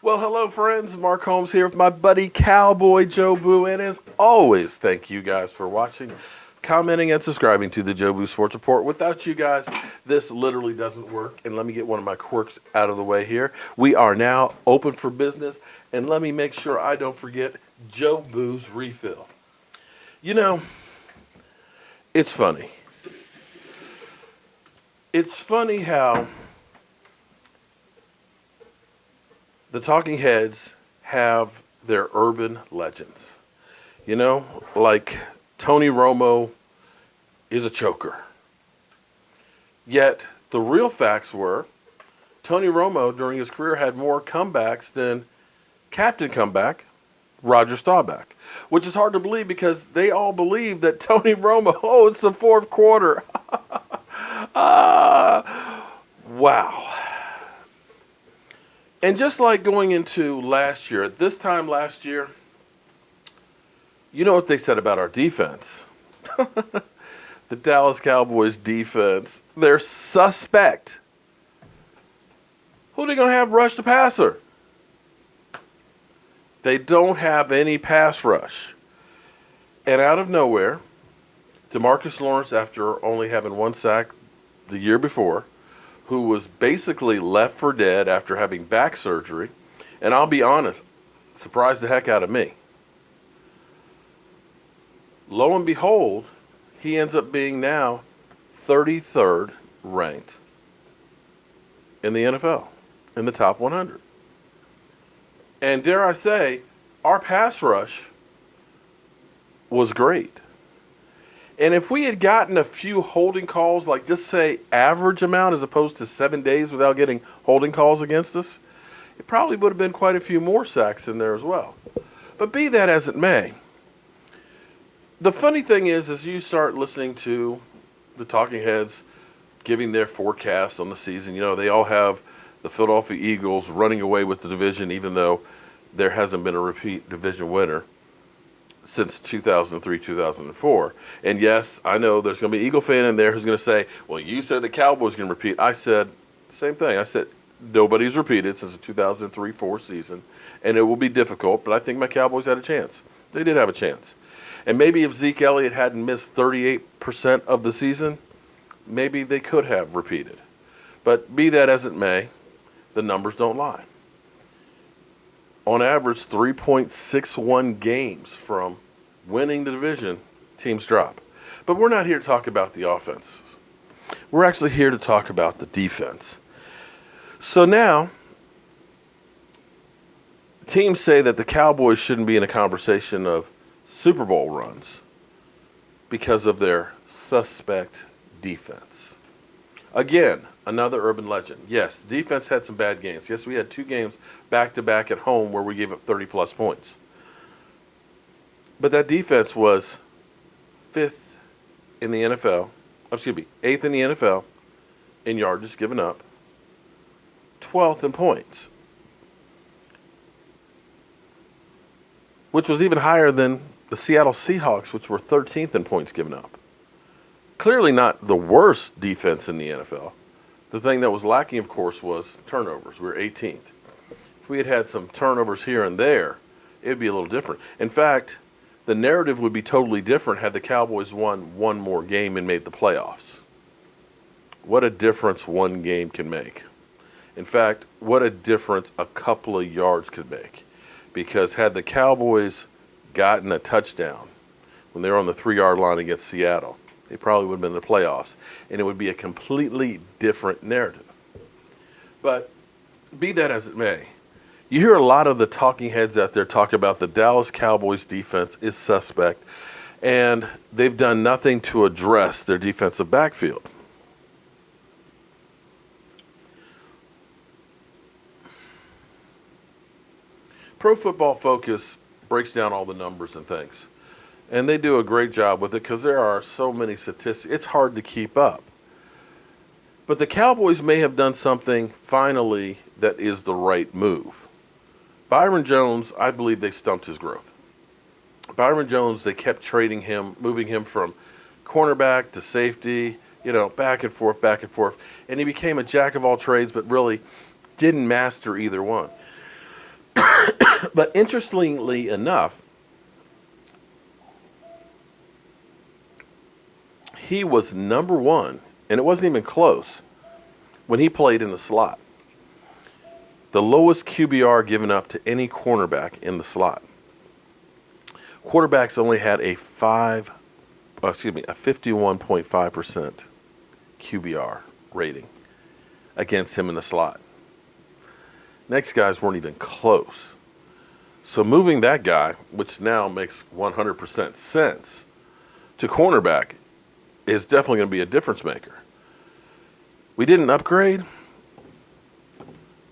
Well, hello, friends. Mark Holmes here with my buddy Cowboy Joe Boo. And as always, thank you guys for watching, commenting, and subscribing to the Joe Boo Sports Report. Without you guys, this literally doesn't work. And let me get one of my quirks out of the way here. We are now open for business. And let me make sure I don't forget Joe Boo's refill. You know, it's funny. It's funny how the talking heads have their urban legends. You know, like Tony Romo is a choker. Yet the real facts were Tony Romo during his career had more comebacks than Captain Comeback, Roger Staubach, which is hard to believe because they all believe that Tony Romo, oh, it's the fourth quarter. Wow. And just like going into last year, at this time last year, you know what they said about our defense. The Dallas Cowboys defense, they're suspect. Who are they going to have rush the passer? They don't have any pass rush. And out of nowhere, DeMarcus Lawrence, after only having one sack the year before, who was basically left for dead after having back surgery, and I'll be honest, surprised the heck out of me. Lo and behold, he ends up being now 33rd ranked in the NFL, in the top 100. And dare I say, our pass rush was great. And if we had gotten a few holding calls, like just say average amount as opposed to 7 days without getting holding calls against us, it probably would have been quite a few more sacks in there as well. But be that as it may, the funny thing is, as you start listening to the talking heads giving their forecasts on the season, you know, they all have the Philadelphia Eagles running away with the division, even though there hasn't been a repeat division winner since 2003, 2004. And yes, I know there's going to be an Eagle fan in there who's going to say, well, you said the Cowboys are going to repeat. I said, same thing. I said, nobody's repeated since the 2003-04 season, and it will be difficult, but I think my Cowboys had a chance. They did have a chance. And maybe if Zeke Elliott hadn't missed 38% of the season, maybe they could have repeated. But be that as it may, the numbers don't lie. On average, 3.61 games from winning the division, teams drop. But we're not here to talk about the offenses. We're actually here to talk about the defense. So now, teams say that the Cowboys shouldn't be in a conversation of Super Bowl runs because of their suspect defense. Again, another urban legend. Yes, the defense had some bad games. Yes, we had 2 games back-to-back at home where we gave up 30-plus points. But that defense was 5th in the NFL, 8th in the NFL in yards given up, 12th in points, which was even higher than the Seattle Seahawks, which were 13th in points given up. Clearly not the worst defense in the NFL. The thing that was lacking, of course, was turnovers. We were 18th. If we had had some turnovers here and there, it would be a little different. In fact, the narrative would be totally different had the Cowboys won one more game and made the playoffs. What a difference one game can make. In fact, what a difference a couple of yards could make. Because had the Cowboys gotten a touchdown when they were on the 3-yard line against Seattle, they probably would have been in the playoffs, and it would be a completely different narrative. But be that as it may, you hear a lot of the talking heads out there talk about the Dallas Cowboys defense is suspect, and they've done nothing to address their defensive backfield. Pro Football Focus breaks down all the numbers and things. And they do a great job with it because there are so many statistics. It's hard to keep up. But the Cowboys may have done something finally that is the right move. Byron Jones, I believe they stumped his growth. Byron Jones, they kept trading him, moving him from cornerback to safety, back and forth. And he became a jack of all trades, but really didn't master either one. But interestingly enough, he was number one, and it wasn't even close when he played in the slot. The lowest QBR given up to any cornerback in the slot. Quarterbacks only had a 51.5% QBR rating against him in the slot. Next guys weren't even close. So moving that guy, which now makes 100% sense, to cornerback is definitely going to be a difference maker. We didn't upgrade.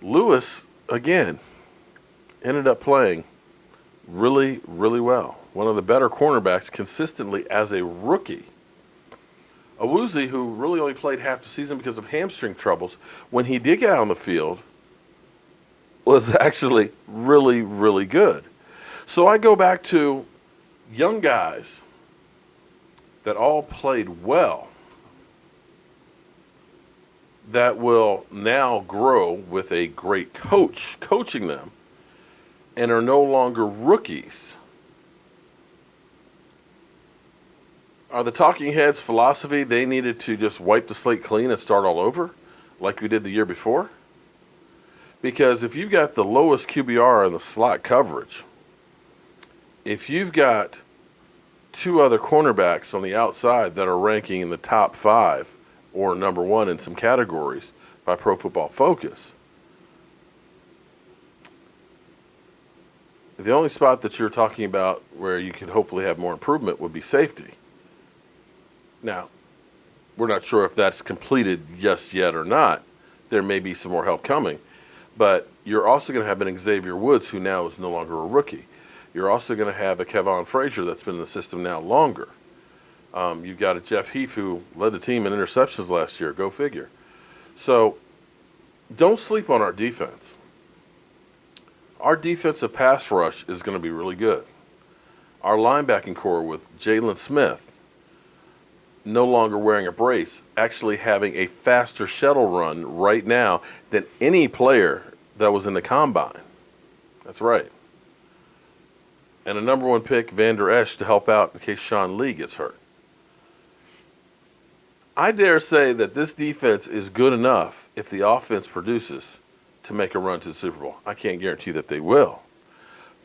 Lewis, again, ended up playing really, really well. One of the better cornerbacks consistently as a rookie. Awuzie, who really only played half the season because of hamstring troubles, when he did get out on the field, was actually really, really good. So I go back to young guys that all played well that will now grow with a great coach coaching them and are no longer rookies. Are the talking heads' philosophy they needed to just wipe the slate clean and start all over like we did the year before? Because if you've got the lowest QBR in the slot coverage, if you've got two other cornerbacks on the outside that are ranking in the top 5 or number 1 in some categories by Pro Football Focus, the only spot that you're talking about where you could hopefully have more improvement would be safety. Now, we're not sure if that's completed just yet or not. There may be some more help coming. But you're also going to have an Xavier Woods who now is no longer a rookie. You're also going to have a Kevon Frazier that's been in the system now longer. You've got a Jeff Heath who led the team in interceptions last year. Go figure. So don't sleep on our defense. Our defensive pass rush is going to be really good. Our linebacking core with Jalen Smith no longer wearing a brace, actually having a faster shuttle run right now than any player that was in the combine. That's right. And a number 1 pick, Vander Esch, to help out in case Sean Lee gets hurt. I dare say that this defense is good enough if the offense produces to make a run to the Super Bowl. I can't guarantee that they will.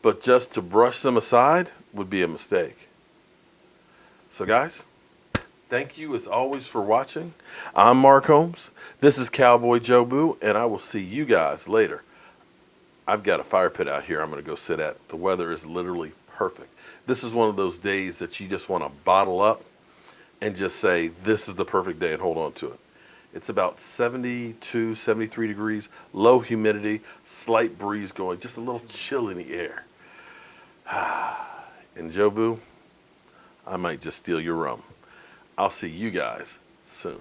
But just to brush them aside would be a mistake. So guys, thank you as always for watching. I'm Mark Holmes. This is Cowboy Joe Boo, and I will see you guys later. I've got a fire pit out here I'm going to go sit at. The weather is literally perfect. This is one of those days that you just want to bottle up and just say, this is the perfect day, and hold on to it. It's about 72, 73 degrees, low humidity, slight breeze going, just a little chill in the air. And Joe Boo, I might just steal your rum. I'll see you guys soon.